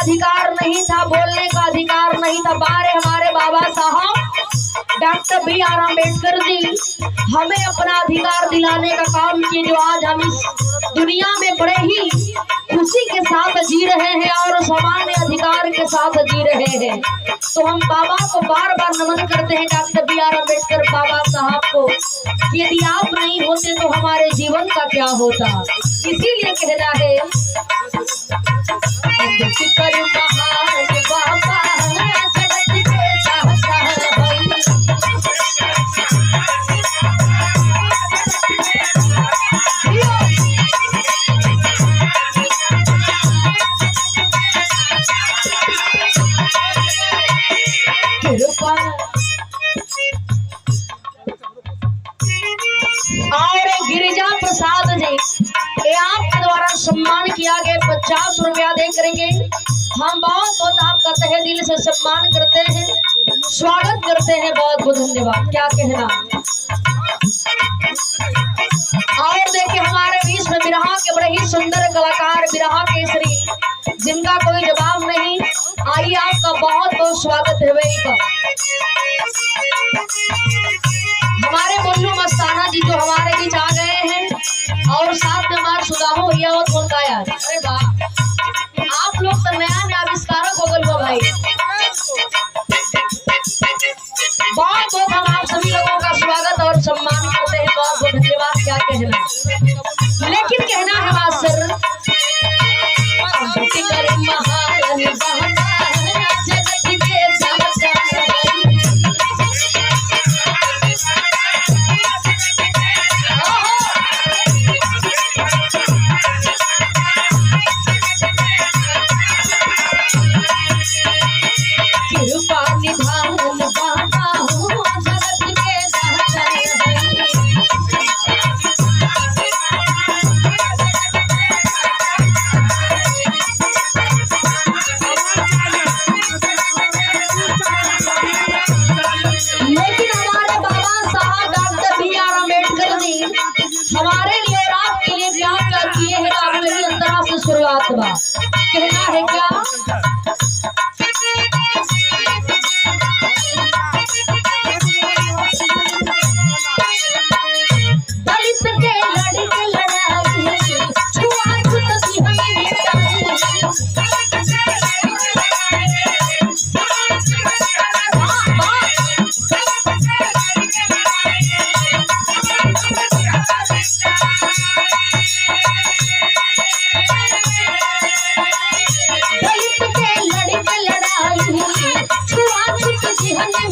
अधिकार नहीं था, बोलने का अधिकार नहीं था। बारे हमारे बाबा साहब डॉक्टर B.R. अम्बेडकर जी हमें अपना अधिकार दिलाने का काम किए, जो आज हम इस दुनिया में बड़े ही खुशी के साथ जी रहे हैं और सामान्य अधिकार के साथ जी रहे हैं। तो हम बाबा को बार बार नमन करते हैं, डॉक्टर B.R. अम्बेडकर बाबा साहब को। यदि आप नहीं होते तो हमारे जीवन का क्या होता। इसीलिए कहना है अम्बेडकर महान बाबा जगत के शाहजहां भाई। और गिरिजा प्रसाद जी ये आपके द्वारा सम्मान किया गया 50 रुपया दे करके हम बहुत बहुत आपका तहे दिल से सम्मान करते हैं, स्वागत करते हैं। बहुत बहुत धन्यवाद। क्या कहना। और देखिए हमारे बीच में बिरहा के बड़े ही सुंदर कलाकार बिरहा केसरी जिनका कोई जवाब नहीं। आइए आपका बहुत बहुत स्वागत है भाई का। हमारे मुन्नू मस्ताना जी जो हमारे बीच आ गए हैं और साथ में हमारे सुदामो भैया और कौन का यार। अरे वाह, आप लोग तो नया नया आविष्कारक हो गए हो भाई। बहुत बहुत हम आप सभी लोगों का स्वागत और सम्मान करते हैं। बहुत बहुत धन्यवाद। क्या कहना, लेकिन कहना है मास्टर अम्बेडकर महान बाबा जगत के शाहजहां। हमारे लिए और आपके लिए क्या क्या किए हैं आप मेरी अंतरा से शुरुआत बा। कहना है क्या दलित के लड़के लड़ाई छुआछूत की हमें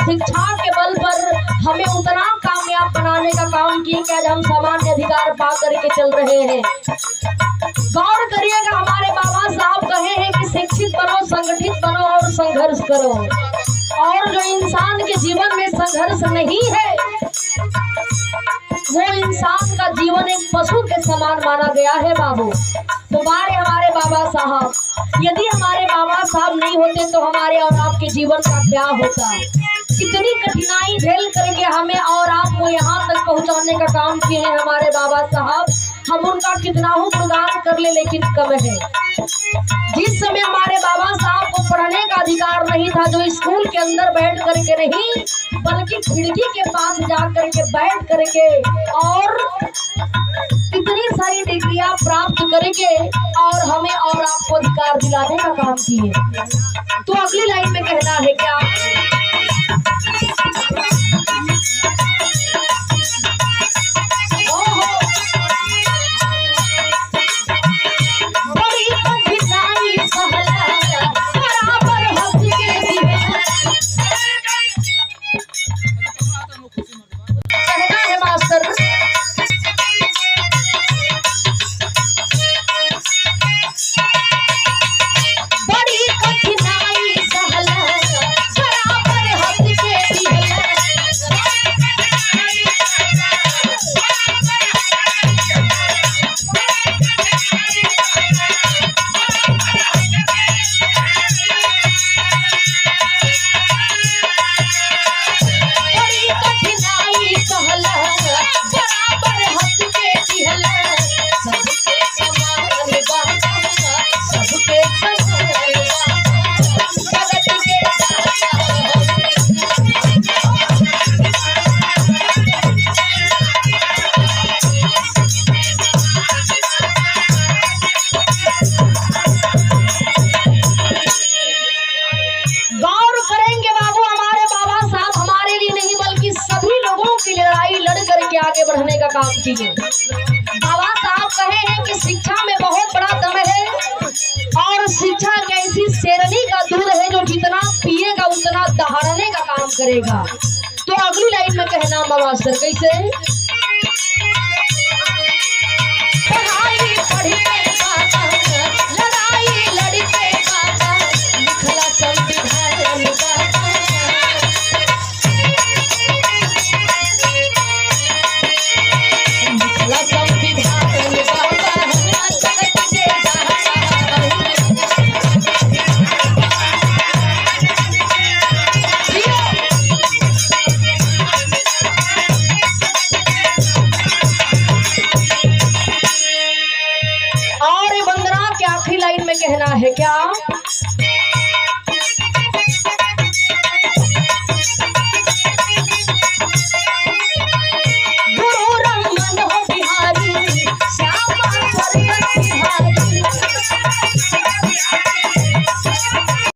शिक्षा के बल पर हमें उतना कामयाब बनाने का काम किए कि आज हम सामान्य अधिकार पा करके चल रहे हैं। गौर करिएगा हमारे बाबा साहब कहे हैं कि शिक्षित बनो, संगठित बनो और संघर्ष करो। और जो इंसान के जीवन में संघर्ष नहीं है वो इंसान का जीवन एक पशु के समान माना गया है बाबू। तो हमारे बाबा साहब, यदि हमारे बाबा साहब नहीं होते तो हमारे और आपके जीवन का क्या होता। कितनी कठिनाई झेल करके हमें और आपको यहाँ तक पहुँचाने का काम किए हैं हमारे बाबा साहब। हम उनका कितना हो गुणगान कर ले लेकिन कम है। जिस समय हमारे बाबा साहब को पढ़ने का अधिकार नहीं था, जो स्कूल के अंदर बैठ करके नहीं बल्कि खिड़की के पास जा करके बैठ करके और इतनी सारी डिग्रियां प्राप्त करके और हमें और आपको अधिकार दिलाने का काम किए। तो अगली लाइन में कहना है क्या सोचिए। बाबा साहब कहे हैं कि शिक्षा में बहुत बड़ा दम है और शिक्षा एक ऐसी शेरनी का दूध है जो जितना पिएगा उतना दहाड़ने का काम करेगा। तो अगली लाइन में कहना मास्टर कैसे